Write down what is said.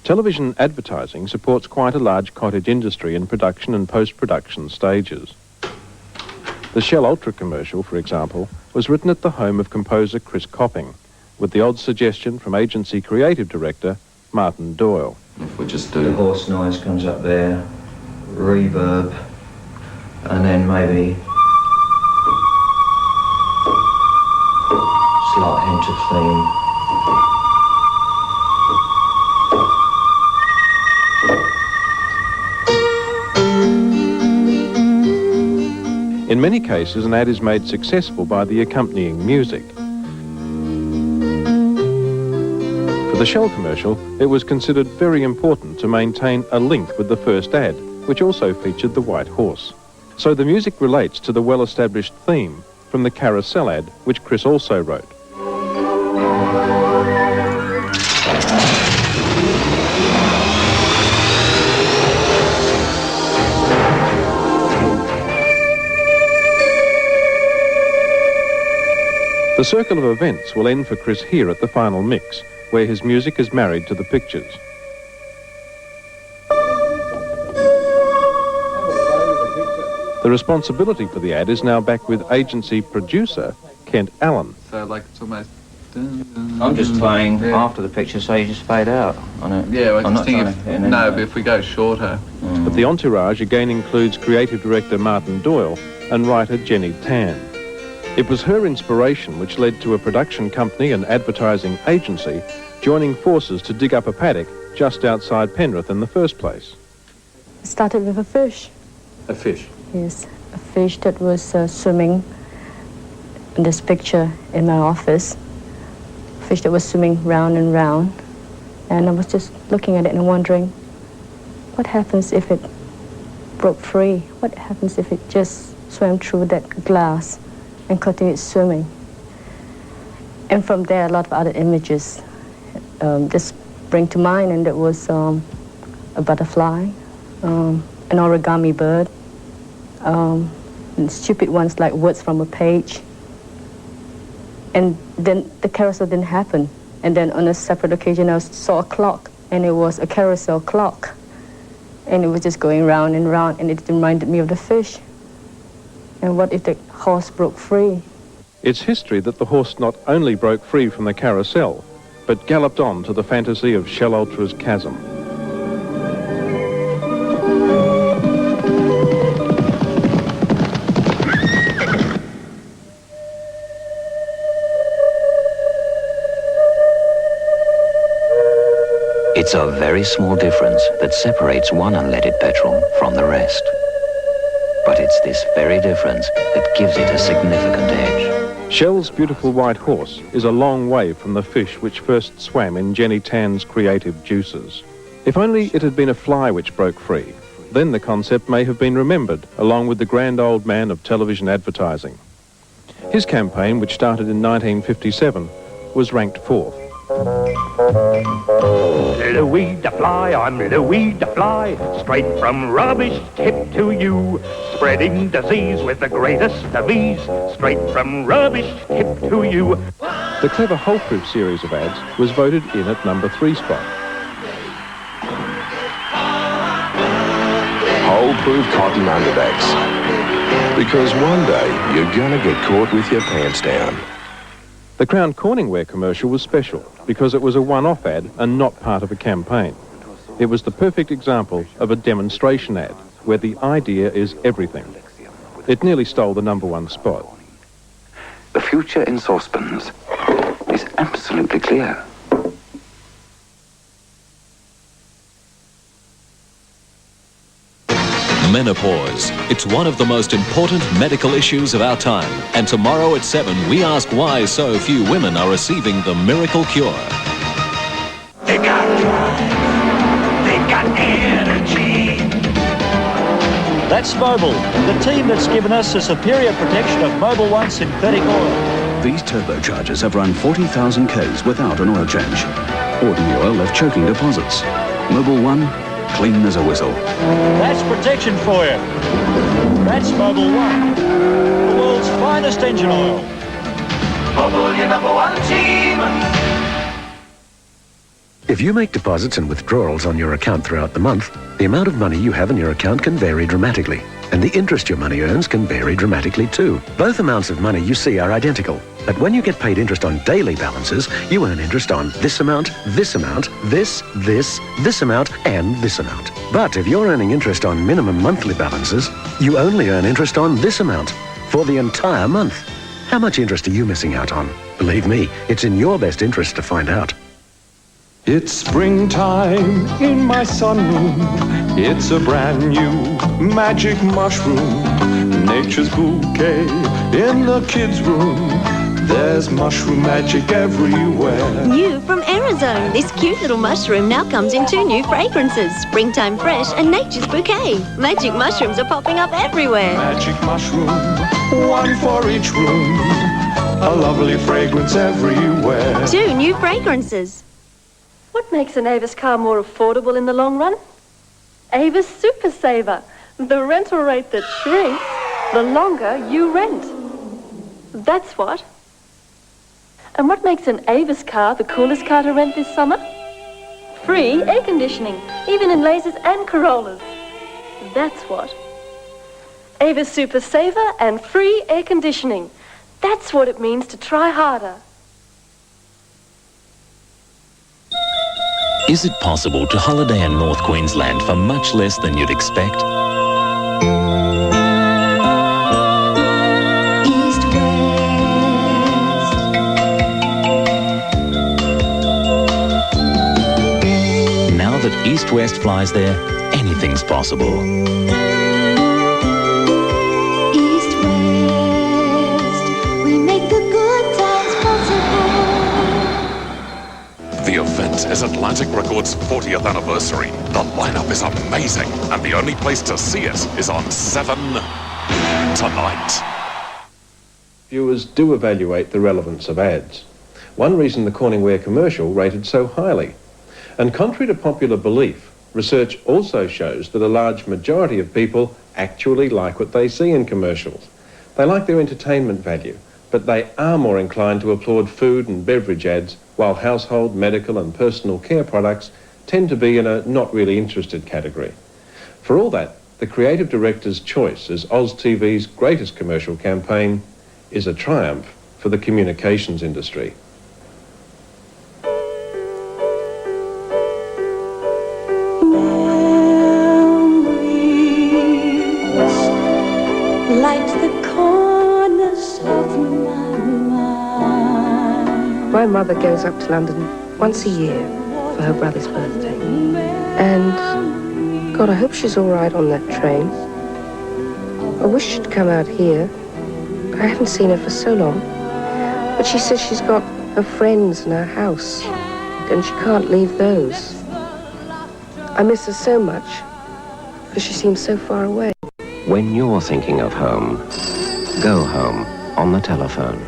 Television advertising supports quite a large cottage industry in production and post-production stages. The Shell Ultra commercial, for example, was written at the home of composer Chris Copping, with the odd suggestion from agency creative director Martin Doyle. If we just do... The horse noise comes up there, reverb, and then maybe slight hint of theme. In many cases, an ad is made successful by the accompanying music. For the Shell commercial, it was considered very important to maintain a link with the first ad, which also featured the white horse. So the music relates to the well-established theme from the Carousel ad, which Chris also wrote. The circle of events will end for Chris here at the final mix, where his music is married to the pictures. The responsibility for the ad is now back with agency producer Kent Allen. So like it's almost... I'm just playing after the picture, so you just fade out on it. Yeah, well, I'm not thinking trying to... No, but if we go shorter... But the entourage again includes creative director Martin Doyle and writer Jenny Tan. It was her inspiration which led to a production company and advertising agency joining forces to dig up a paddock just outside Penrith in the first place. It started with a fish. A fish? Yes, a fish that was swimming in this picture in my office. A fish that was swimming round and round. And I was just looking at it and wondering, what happens if it broke free? What happens if it just swam through that glass and continued swimming? And from there, a lot of other images just bring to mind, and it was a butterfly, an origami bird, and stupid ones like words from a page. And then the carousel didn't happen. And then on a separate occasion, I saw a clock, and it was a carousel clock. And it was just going round and round, and it reminded me of the fish. And what if the horse broke free? It's history that the horse not only broke free from the carousel, but galloped on to the fantasy of Shell Ultra's chasm. It's a very small difference that separates one unleaded petrol from the rest. But it's this very difference that gives it a significant edge. Shell's beautiful white horse is a long way from the fish which first swam in Jenny Tan's creative juices. If only it had been a fly which broke free, then the concept may have been remembered along with the grand old man of television advertising. His campaign, which started in 1957, was ranked fourth. Louis the Fly, I'm Louis the Fly, straight from rubbish tip to you, spreading disease with the greatest of ease, straight from rubbish tip to you. The clever Hullproof series of ads was voted in at number 3 spot. Hullproof cotton underbacks. Because one day you're gonna get caught with your pants down. The Crown Corningware commercial was special because it was a one-off ad and not part of a campaign. It was the perfect example of a demonstration ad where the idea is everything. It nearly stole the number 1 spot. The future in saucepans is absolutely clear. Menopause. It's one of the most important medical issues of our time. And tomorrow at 7, we ask why so few women are receiving the miracle cure. They got drive. They got energy. That's Mobil, the team that's given us the superior protection of Mobil 1 synthetic oil. These turbochargers have run 40,000 Ks without an oil change. Ordinary oil left choking deposits. Mobil 1, clean as a whistle. That's protection for you. That's Mobil 1, the world's finest engine oil. Mobil, your number 1 team. If you make deposits and withdrawals on your account throughout the month, the amount of money you have in your account can vary dramatically. And the interest your money earns can vary dramatically too. Both amounts of money you see are identical. But when you get paid interest on daily balances, you earn interest on this amount, this amount, this amount, and this amount. But if you're earning interest on minimum monthly balances, you only earn interest on this amount for the entire month. How much interest are you missing out on? Believe me, it's in your best interest to find out. It's springtime in my sunroom. It's a brand new magic mushroom. Nature's bouquet in the kids' room. There's mushroom magic everywhere. New from Arizona, this cute little mushroom now comes in 2 new fragrances, Springtime Fresh and Nature's Bouquet. Magic mushrooms are popping up everywhere. Magic mushroom, one for each room. A lovely fragrance everywhere. 2 new fragrances. What makes an Avis car more affordable in the long run? Avis Super Saver, the rental rate that shrinks the longer you rent. That's what. And what makes an Avis car the coolest car to rent this summer? Free air conditioning, even in Lasers and Corollas. That's what. Avis Super Saver and free air conditioning. That's what it means to try harder. Is it possible to holiday in North Queensland for much less than you'd expect? East West. Now that East West flies there, anything's possible. East West. We make the good times possible. The event is Atlantic Records' 40th anniversary. The lineup is amazing, and the only place to see it is on 7 tonight. Viewers do evaluate the relevance of ads. One reason the Corningware commercial rated so highly. And contrary to popular belief, research also shows that a large majority of people actually like what they see in commercials. They like their entertainment value, but they are more inclined to applaud food and beverage ads, while household, medical and personal care products tend to be in a not really interested category. For all that, the creative director's choice as OzTV's greatest commercial campaign is a triumph for the communications industry. Light the corners of my mind. My mother goes up to London once a year for her brother's birthday. And, God, I hope she's all right on that train. I wish she'd come out here. I haven't seen her for so long. But she says she's got her friends and her house, and she can't leave those. I miss her so much, because she seems so far away. When you're thinking of home, go home on the telephone.